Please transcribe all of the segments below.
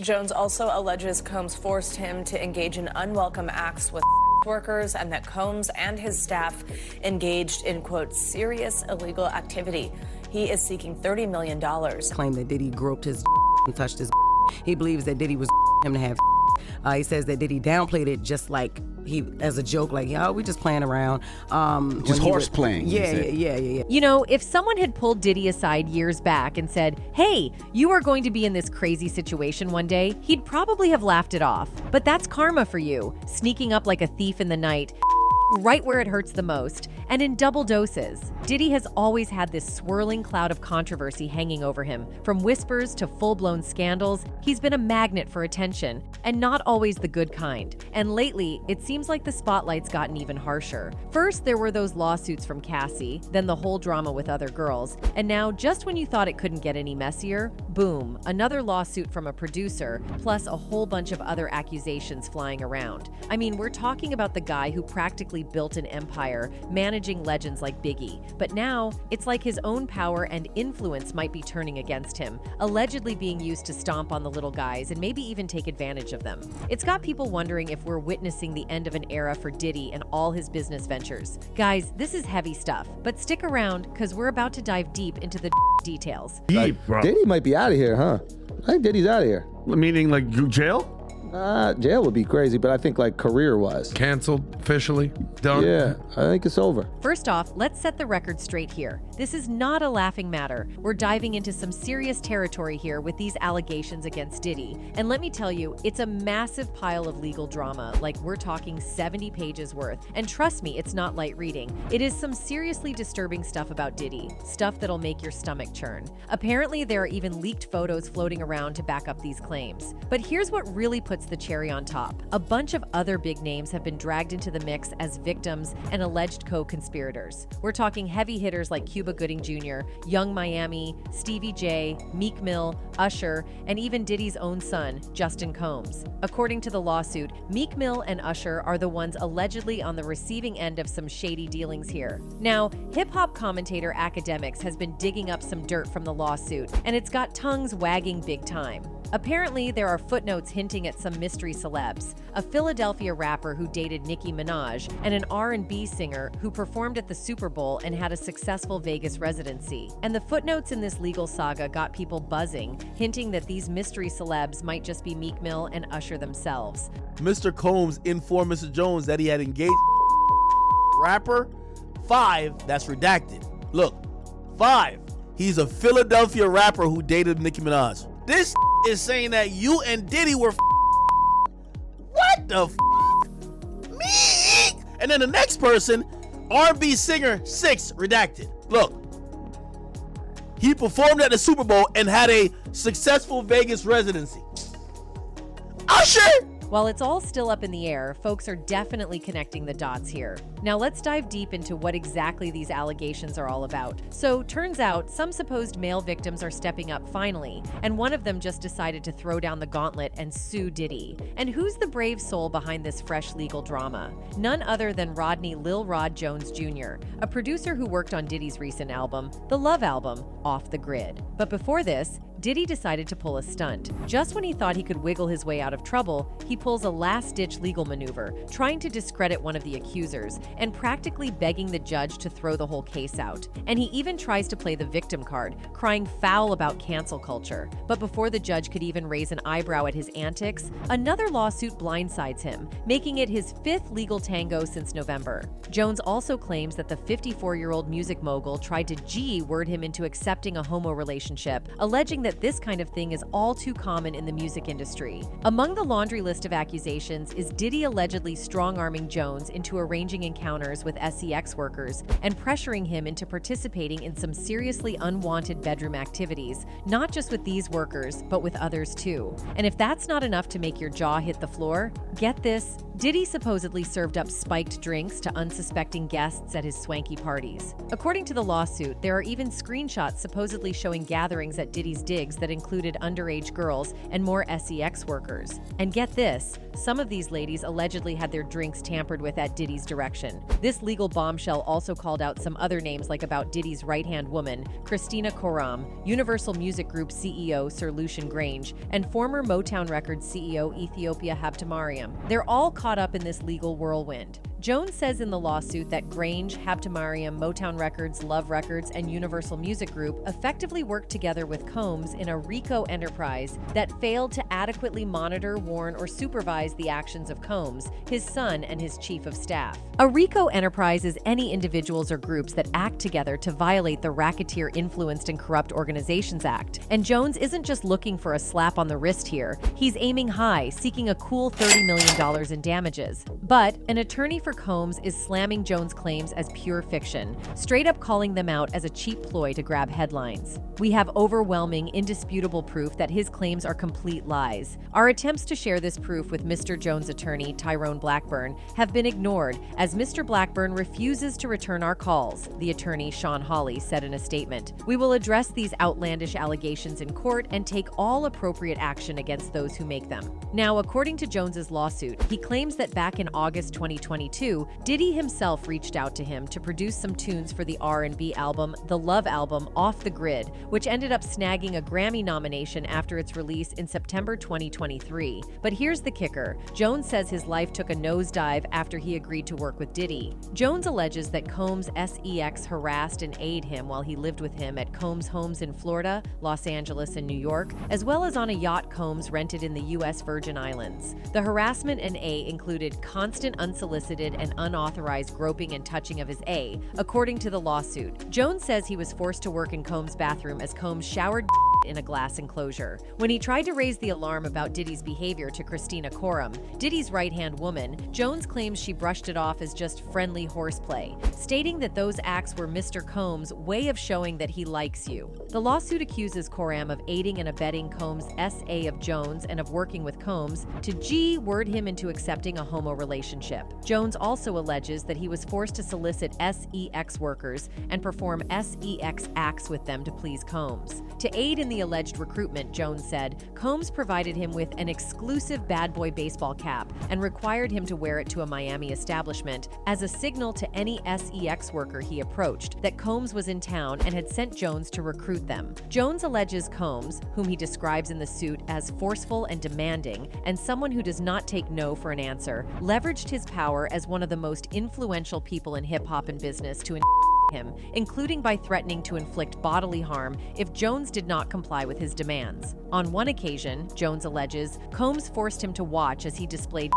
Jones also alleges Combs forced him to engage in unwelcome acts with workers and that Combs and his staff engaged in, quote, serious illegal activity. He is seeking $30 million. Claim that Diddy groped his and touched his. He believes that Diddy was him to have. He says that Diddy downplayed it just like as a joke, like, yo, we just playing around. Just horse playing. Yeah. You know, if someone had pulled Diddy aside years back and said, hey, you are going to be in this crazy situation one day, he'd probably have laughed it off. But that's karma for you, sneaking up like a thief in the night, right where it hurts the most, and in double doses. Diddy has always had this swirling cloud of controversy hanging over him. From whispers to full-blown scandals, he's been a magnet for attention, and not always the good kind. And lately, it seems like the spotlight's gotten even harsher. First, there were those lawsuits from Cassie, then the whole drama with other girls, and now, just when you thought it couldn't get any messier, boom, another lawsuit from a producer, plus a whole bunch of other accusations flying around. I mean, we're talking about the guy who practically built an empire, managing legends like Biggie. But now, it's like his own power and influence might be turning against him, allegedly being used to stomp on the little guys and maybe even take advantage of them. It's got people wondering if we're witnessing the end of an era for Diddy and all his business ventures. Guys, this is heavy stuff, but stick around because we're about to dive deep into the details. Deep, bro. Diddy might be out of here, huh? I think Diddy's out of here. Meaning like jail? Jail would be crazy, but I think like career-wise. Canceled officially? Done? Yeah, I think it's over. First off, let's set the record straight here. This is not a laughing matter. We're diving into some serious territory here with these allegations against Diddy. And let me tell you, it's a massive pile of legal drama, like we're talking 70 pages worth. And trust me, it's not light reading. It is some seriously disturbing stuff about Diddy, stuff that'll make your stomach churn. Apparently, there are even leaked photos floating around to back up these claims. But here's what really puts the cherry on top. A bunch of other big names have been dragged into the mix as victims and alleged co-conspirators. We're talking heavy hitters like Cuba Gooding Jr., Young Miami, Stevie J, Meek Mill, Usher, and even Diddy's own son, Justin Combs. According to the lawsuit, Meek Mill and Usher are the ones allegedly on the receiving end of some shady dealings here. Now, hip-hop commentator Academics has been digging up some dirt from the lawsuit, and it's got tongues wagging big time. Apparently, there are footnotes hinting at some mystery celebs, a Philadelphia rapper who dated Nicki Minaj, and an R&B singer who performed at the Super Bowl and had a successful Vegas residency. And the footnotes in this legal saga got people buzzing, hinting that these mystery celebs might just be Meek Mill and Usher themselves. Mr. Combs informed Mr. Jones that he had engaged rapper 5, that's redacted. Look, 5, he's a Philadelphia rapper who dated Nicki Minaj. This is saying that you and Diddy were what the me? And then the next person, R&B singer 6, redacted. Look, he performed at the Super Bowl and had a successful Vegas residency. Usher! While it's all still up in the air, folks are definitely connecting the dots here. Now let's dive deep into what exactly these allegations are all about. So, turns out, some supposed male victims are stepping up finally, and one of them just decided to throw down the gauntlet and sue Diddy. And who's the brave soul behind this fresh legal drama? None other than Rodney Lil Rod Jones Jr., a producer who worked on Diddy's recent album, the Love Album, Off the Grid. But before this, Diddy decided to pull a stunt. Just when he thought he could wiggle his way out of trouble, he pulls a last-ditch legal maneuver, trying to discredit one of the accusers and practically begging the judge to throw the whole case out. And he even tries to play the victim card, crying foul about cancel culture. But before the judge could even raise an eyebrow at his antics, another lawsuit blindsides him, making it his 5th legal tango since November. Jones also claims that the 54-year-old music mogul tried to G-word him into accepting a homo relationship, alleging that this kind of thing is all too common in the music industry. Among the laundry list of accusations is Diddy allegedly strong-arming Jones into arranging encounters with SEX workers and pressuring him into participating in some seriously unwanted bedroom activities, not just with these workers, but with others too. And if that's not enough to make your jaw hit the floor, get this, Diddy supposedly served up spiked drinks to unsuspecting guests at his swanky parties. According to the lawsuit, there are even screenshots supposedly showing gatherings at Diddy's dig gigs that included underage girls and more sex workers. And get this, some of these ladies allegedly had their drinks tampered with at Diddy's direction. This legal bombshell also called out some other names like about Diddy's right-hand woman, Christina Koram, Universal Music Group CEO Sir Lucian Grange, and former Motown Records CEO Ethiopia Habtemariam. They're all caught up in this legal whirlwind. Jones says in the lawsuit that Grange, Habtemariam, Motown Records, Love Records, and Universal Music Group effectively worked together with Combs in a RICO enterprise that failed to adequately monitor, warn, or supervise the actions of Combs, his son, and his chief of staff. A RICO enterprise is any individuals or groups that act together to violate the Racketeer Influenced and Corrupt Organizations Act. And Jones isn't just looking for a slap on the wrist here. He's aiming high, seeking a cool $30 million in damages. But an attorney for Combs is slamming Jones' claims as pure fiction, straight up calling them out as a cheap ploy to grab headlines. We have overwhelming, indisputable proof that his claims are complete lies. Our attempts to share this proof with Mr. Jones' attorney, Tyrone Blackburn, have been ignored as Mr. Blackburn refuses to return our calls, the attorney, Sean Hawley, said in a statement. We will address these outlandish allegations in court and take all appropriate action against those who make them. Now, according to Jones' lawsuit, he claims that back in August 2022, Diddy himself reached out to him to produce some tunes for the R&B album, The Love Album, Off the Grid, which ended up snagging a Grammy nomination after its release in September 2023. But here's the kicker. Jones says his life took a nosedive after he agreed to work with Diddy. Jones alleges that Combs' sex harassed and aided him while he lived with him at Combs' homes in Florida, Los Angeles, and New York, as well as on a yacht Combs rented in the U.S. Virgin Islands. The harassment and included constant unsolicited and unauthorized groping and touching of his according to the lawsuit. Jones says he was forced to work in Combs' bathroom as Combs showered in a glass enclosure. When he tried to raise the alarm about Diddy's behavior to Christina Koram, Diddy's right-hand woman, Jones claims she brushed it off as just friendly horseplay, stating that those acts were Mr. Combs' way of showing that he likes you. The lawsuit accuses Koram of aiding and abetting Combs' SA of Jones and of working with Combs to word him into accepting a homo relationship. Jones also alleges that he was forced to solicit sex workers and perform sex acts with them to please Combs. To aid in the alleged recruitment, Jones said, Combs provided him with an exclusive bad boy baseball cap and required him to wear it to a Miami establishment as a signal to any sex worker he approached that Combs was in town and had sent Jones to recruit them. Jones alleges Combs, whom he describes in the suit as forceful and demanding and someone who does not take no for an answer, leveraged his power as one of the most influential people in hip-hop and business to him, including by threatening to inflict bodily harm if Jones did not comply with his demands. On one occasion, Jones alleges, Combs forced him to watch as he displayed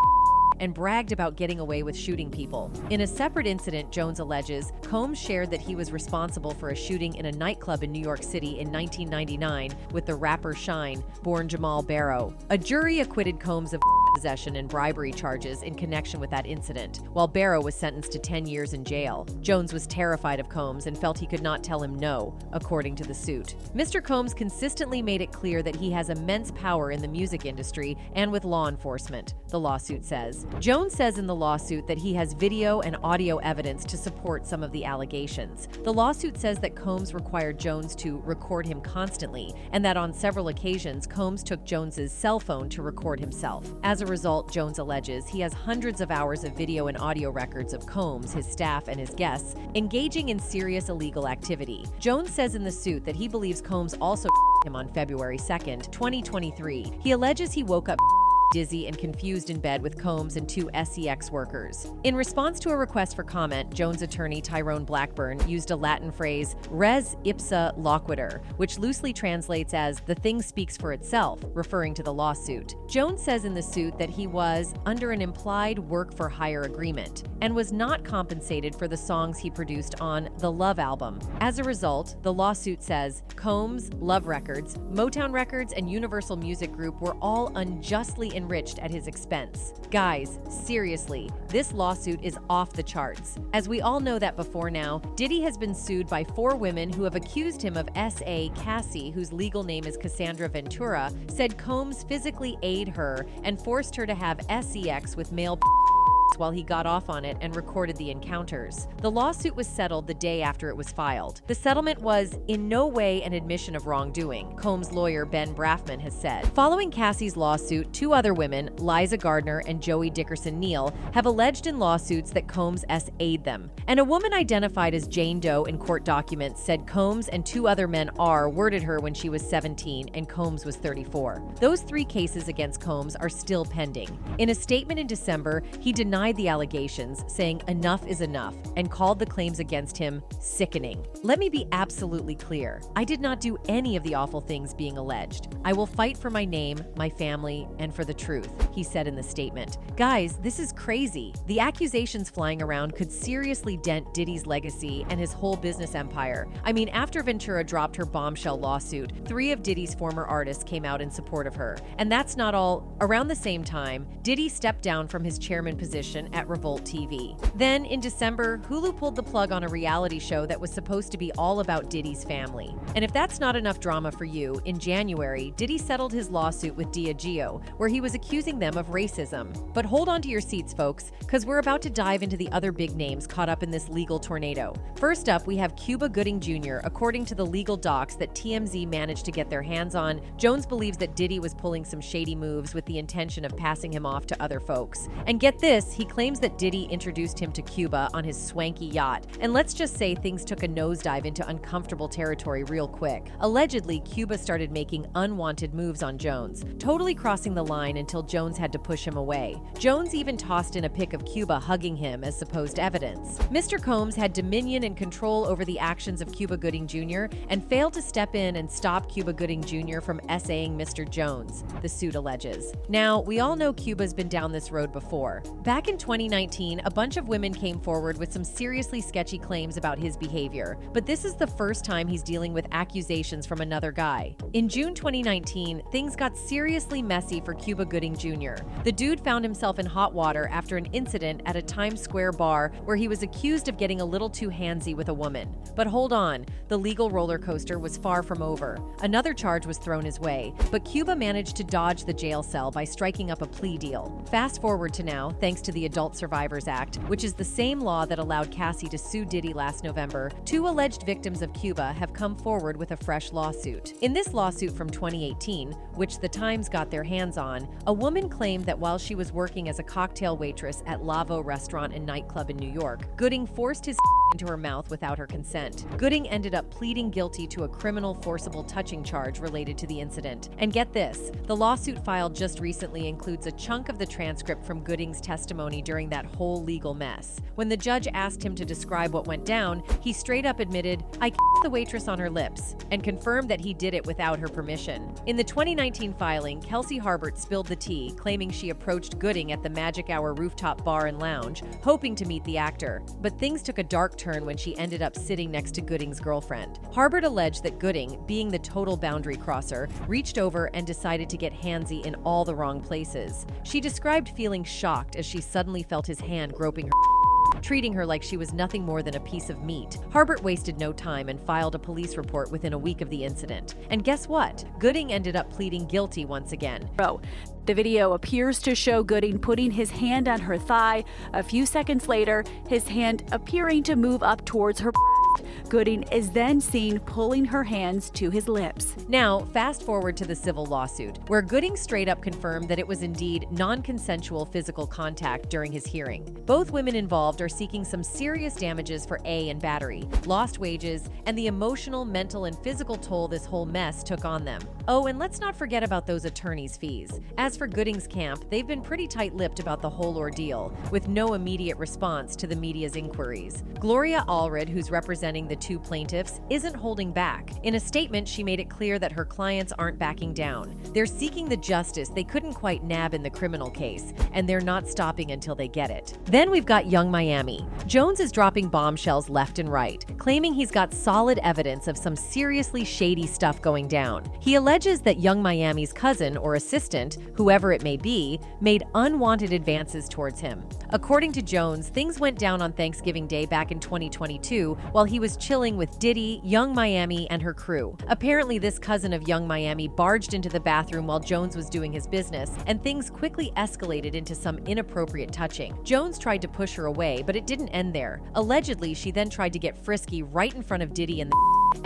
and bragged about getting away with shooting people. In a separate incident, Jones alleges, Combs shared that he was responsible for a shooting in a nightclub in New York City in 1999 with the rapper Shine, born Jamal Barrow. A jury acquitted Combs of possession and bribery charges in connection with that incident, while Barrow was sentenced to 10 years in jail. Jones was terrified of Combs and felt he could not tell him no, according to the suit. Mr. Combs consistently made it clear that he has immense power in the music industry and with law enforcement, the lawsuit says. Jones says in the lawsuit that he has video and audio evidence to support some of the allegations. The lawsuit says that Combs required Jones to record him constantly, and that on several occasions, Combs took Jones's cell phone to record himself. As a result, Jones alleges he has hundreds of hours of video and audio records of Combs, his staff, and his guests engaging in serious illegal activity. Jones says in the suit that he believes Combs also him on February 2nd, 2023. He alleges he woke up dizzy and confused in bed with Combs and two sex workers. In response to a request for comment, Jones' attorney Tyrone Blackburn used a Latin phrase, res ipsa loquitur, which loosely translates as the thing speaks for itself, referring to the lawsuit. Jones says in the suit that he was under an implied work-for-hire agreement and was not compensated for the songs he produced on the Love album. As a result, the lawsuit says Combs, Love Records, Motown Records, and Universal Music Group were all unjustly enriched at his expense. Guys, seriously, this lawsuit is off the charts. As we all know that before now, Diddy has been sued by 4 women who have accused him of Cassie, whose legal name is Cassandra Ventura, said Combs physically aided her and forced her to have sex with male while he got off on it and recorded the encounters. The lawsuit was settled the day after it was filed. The settlement was in no way an admission of wrongdoing, Combs' lawyer Ben Braffman has said. Following Cassie's lawsuit, 2 other women, Liza Gardner and Joey Dickerson-Neal, have alleged in lawsuits that Combs S.A.'d them. And a woman identified as Jane Doe in court documents said Combs and 2 other men worded her when she was 17 and Combs was 34. Those 3 cases against Combs are still pending. In a statement in December, he denied the allegations, saying enough is enough, and called the claims against him sickening. Let me be absolutely clear. I did not do any of the awful things being alleged. I will fight for my name, my family, and for the truth, he said in the statement. Guys, this is crazy. The accusations flying around could seriously dent Diddy's legacy and his whole business empire. I mean, after Ventura dropped her Bombshell lawsuit, 3 of Diddy's former artists came out in support of her. And that's not all. Around the same time, Diddy stepped down from his chairman position at Revolt TV. Then, in December, Hulu pulled the plug on a reality show that was supposed to be all about Diddy's family. And if that's not enough drama for you, in January, Diddy settled his lawsuit with Diageo, where he was accusing them of racism. But hold on to your seats, folks, because we're about to dive into the other big names caught up in this legal tornado. First up, we have Cuba Gooding Jr. According to the legal docs that TMZ managed to get their hands on, Jones believes that Diddy was pulling some shady moves with the intention of passing him off to other folks. And get this, he claims that Diddy introduced him to Cuba on his swanky yacht. And let's just say things took a nosedive into uncomfortable territory real quick. Allegedly, Cuba started making unwanted moves on Jones, totally crossing the line until Jones had to push him away. Jones even tossed in a pic of Cuba hugging him as supposed evidence. Mr. Combs had dominion and control over the actions of Cuba Gooding Jr. and failed to step in and stop Cuba Gooding Jr. from essaying Mr. Jones, the suit alleges. Now, we all know Cuba's been down this road before. Back in 2019, a bunch of women came forward with some seriously sketchy claims about his behavior, but this is the first time he's dealing with accusations from another guy. In June 2019, things got seriously messy for Cuba Gooding Jr. The dude found himself in hot water after an incident at a Times Square bar where he was accused of getting a little too handsy with a woman. But hold on, the legal roller coaster was far from over. Another charge was thrown his way, but Cuba managed to dodge the jail cell by striking up a plea deal. Fast forward to now, thanks to the Adult Survivors Act, which is the same law that allowed Cassie to sue Diddy last November, 2 alleged victims of Cuba have come forward with a fresh lawsuit. In this lawsuit from 2018, which the Times got their hands on, a woman claimed that while she was working as a cocktail waitress at Lavo Restaurant and Nightclub in New York, Gooding forced his into her mouth without her consent. Gooding ended up pleading guilty to a criminal forcible touching charge related to the incident. And get this, the lawsuit filed just recently includes a chunk of the transcript from Gooding's testimony during that whole legal mess. When the judge asked him to describe what went down, he straight up admitted, "I kissed the waitress on her lips," and confirmed that he did it without her permission. In the 2019 filing, Kelsey Harbert spilled the tea, claiming she approached Gooding at the Magic Hour rooftop bar and lounge, hoping to meet the actor. But things took a dark turn when she ended up sitting next to Gooding's girlfriend. Harbert alleged that Gooding, being the total boundary crosser, reached over and decided to get handsy in all the wrong places. She described feeling shocked as she suddenly felt his hand groping her, treating her like she was nothing more than a piece of meat. Harbert wasted no time and filed a police report within a week of the incident. And guess what? Gooding ended up pleading guilty once again. The video appears to show Gooding putting his hand on her thigh. A few seconds later, his hand appearing to move up towards her breast. Gooding is then seen pulling her hands to his lips. Now, fast forward to the civil lawsuit, where Gooding straight up confirmed that it was indeed non-consensual physical contact during his hearing. Both women involved are seeking some serious damages for and battery, lost wages, and the emotional, mental, and physical toll this whole mess took on them. Oh, and let's not forget about those attorneys' fees. As for Gooding's camp, they've been pretty tight-lipped about the whole ordeal, with no immediate response to the media's inquiries. Gloria Allred, who's representing the 2 plaintiffs, isn't holding back. In a statement, she made it clear that her clients aren't backing down. They're seeking the justice they couldn't quite nab in the criminal case, and they're not stopping until they get it. Then we've got Young Miami. Jones is dropping bombshells left and right, claiming he's got solid evidence of some seriously shady stuff going down. He alleges that Young Miami's cousin or assistant, whoever it may be, made unwanted advances towards him. According to Jones, things went down on Thanksgiving Day back in 2022 while he he was chilling with Diddy, Young Miami, and her crew. Apparently, this cousin of Young Miami barged into the bathroom while Jones was doing his business, and things quickly escalated into some inappropriate touching. Jones tried to push her away, but it didn't end there. Allegedly, she then tried to get frisky right in front of Diddy and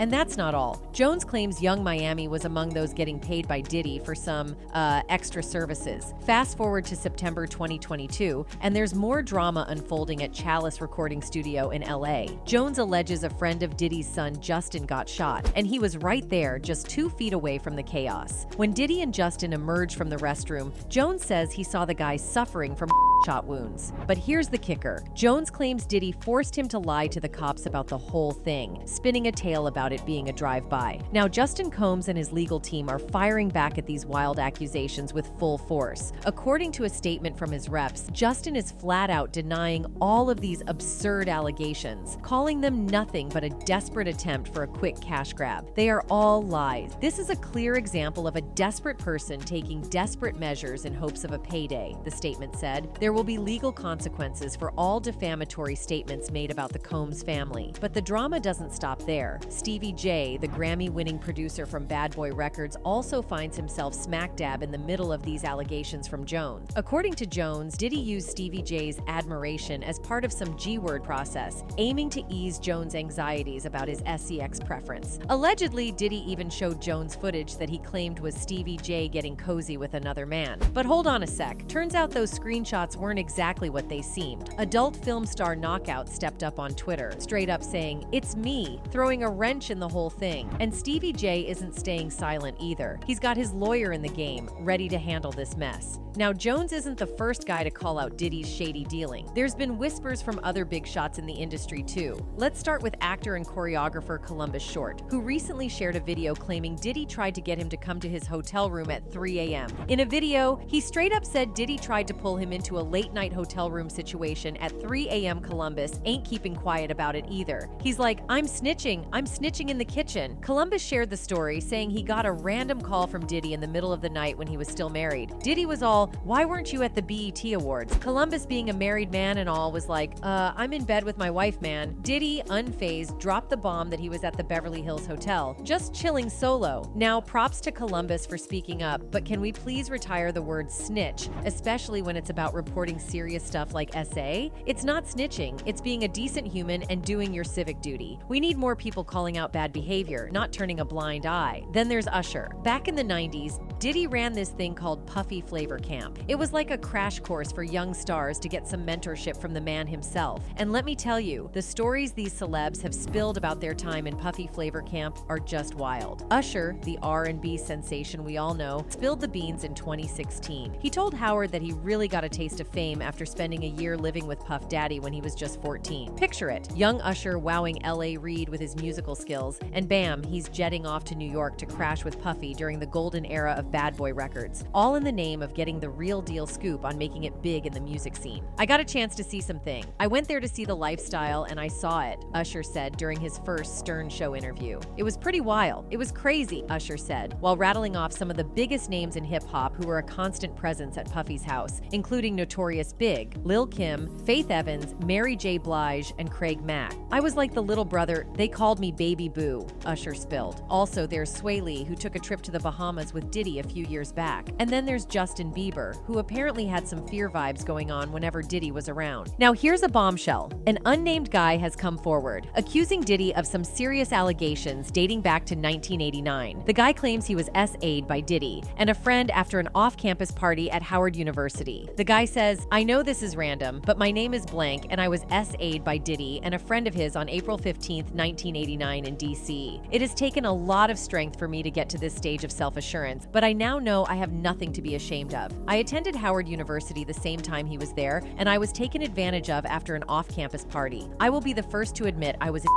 and that's not all. Jones claims Young Miami was among those getting paid by Diddy for some extra services. Fast forward to September 2022, and there's more drama unfolding at Chalice Recording Studio in LA. Jones alleges a friend of Diddy's son, Justin, got shot, and he was right there, just 2 feet away from the chaos. When Diddy and Justin emerged from the restroom, Jones says he saw the guy suffering from shot wounds. But here's the kicker. Jones claims Diddy forced him to lie to the cops about the whole thing, spinning a tale about it being a drive-by. Now, Justin Combs and his legal team are firing back at these wild accusations with full force. According to a statement from his reps, Justin is flat out denying all of these absurd allegations, calling them nothing but a desperate attempt for a quick cash grab. They are all lies. This is a clear example of a desperate person taking desperate measures in hopes of a payday, the statement said. There will be legal consequences for all defamatory statements made about the Combs family. But the drama doesn't stop there. Stevie J, the Grammy-winning producer from Bad Boy Records, also finds himself smack dab in the middle of these allegations from Jones. According to Jones, Diddy used Stevie J's admiration as part of some G-word process, aiming to ease Jones' anxieties about his sex preference. Allegedly, Diddy even showed Jones footage that he claimed was Stevie J getting cozy with another man. But hold on a sec. Turns out those screenshots weren't exactly what they seemed. Adult film star Knockout stepped up on Twitter, straight up saying, "It's me," throwing a wrench in the whole thing. And Stevie J isn't staying silent either. He's got his lawyer in the game, ready to handle this mess. Now, Jones isn't the first guy to call out Diddy's shady dealing. There's been whispers from other big shots in the industry too. Let's start with actor and choreographer Columbus Short, who recently shared a video claiming Diddy tried to get him to come to his hotel room at 3 a.m. In a video, he straight up said Diddy tried to pull him into a late-night hotel room situation at 3 a.m. Columbus ain't keeping quiet about it either. He's like, I'm snitching in the kitchen." Columbus shared the story, saying he got a random call from Diddy in the middle of the night when he was still married. Diddy was all, "Why weren't you at the BET Awards?" Columbus, being a married man and all, was like, I'm in bed with my wife, man." Diddy, unfazed, dropped the bomb that he was at the Beverly Hills Hotel, just chilling solo. Now, props to Columbus for speaking up, but can we please retire the word snitch, especially when it's about reporting serious stuff like SA? It's not snitching, it's being a decent human and doing your civic duty. We need more people calling out bad behavior, not turning a blind eye. Then there's Usher. Back in the 90s, Diddy ran this thing called Puffy Flavor Camp. It was like a crash course for young stars to get some mentorship from the man himself. And let me tell you, the stories these celebs have spilled about their time in Puffy Flavor Camp are just wild. Usher, the R&B sensation we all know, spilled the beans in 2016. He told Howard that he really got a taste of fame after spending a year living with Puff Daddy when he was just 14. Picture it, young Usher wowing L.A. Reid with his musical skills, and bam, he's jetting off to New York to crash with Puffy during the golden era of Bad Boy Records, all in the name of getting the real deal scoop on making it big in the music scene. "I got a chance to see something. I went there to see the lifestyle and I saw it," Usher said during his first Stern Show interview. "It was pretty wild. It was crazy," Usher said, while rattling off some of the biggest names in hip-hop who were a constant presence at Puffy's house, including Notorious Big, Lil' Kim, Faith Evans, Mary J. Blige, and Craig Mack. "I was like the little brother. They called me Baby Boo," Usher spilled. Also, there's Sway Lee, who took a trip to the Bahamas with Diddy a few years back. And then there's Justin Bieber, who apparently had some fear vibes going on whenever Diddy was around. Now here's a bombshell. An unnamed guy has come forward, accusing Diddy of some serious allegations dating back to 1989. The guy claims he was SA'd by Diddy and a friend after an off-campus party at Howard University. The guy says, "I know this is random, but my name is blank and I was SA'd by Diddy and a friend of his on April 15th, 1989 in DC. It has taken a lot of strength for me to get to this stage of self-assurance, but I now know I have nothing to be ashamed of. I attended Howard University the same time he was there, and I was taken advantage of after an off-campus party. I will be the first to admit I was in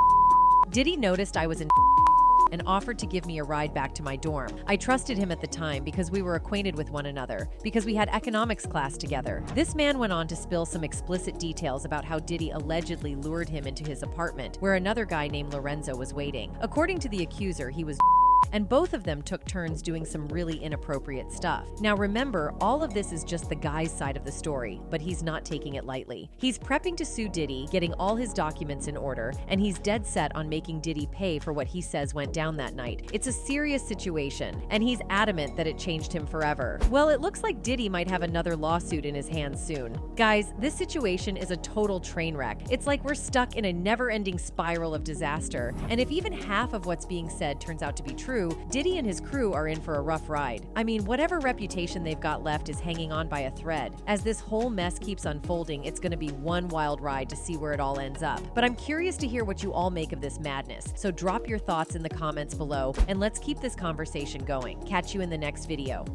Diddy noticed I was in and offered to give me a ride back to my dorm. I trusted him at the time because we were acquainted with one another, because we had economics class together." This man went on to spill some explicit details about how Diddy allegedly lured him into his apartment, where another guy named Lorenzo was waiting. According to the accuser, he was and both of them took turns doing some really inappropriate stuff. Now remember, all of this is just the guy's side of the story, but he's not taking it lightly. He's prepping to sue Diddy, getting all his documents in order, and he's dead set on making Diddy pay for what he says went down that night. It's a serious situation, and he's adamant that it changed him forever. Well, it looks like Diddy might have another lawsuit in his hands soon. Guys, this situation is a total train wreck. It's like we're stuck in a never-ending spiral of disaster, and if even half of what's being said turns out to be true, Diddy and his crew are in for a rough ride. I mean, whatever reputation they've got left is hanging on by a thread. As this whole mess keeps unfolding, it's going to be one wild ride to see where it all ends up. But I'm curious to hear what you all make of this madness, so drop your thoughts in the comments below, and let's keep this conversation going. Catch you in the next video.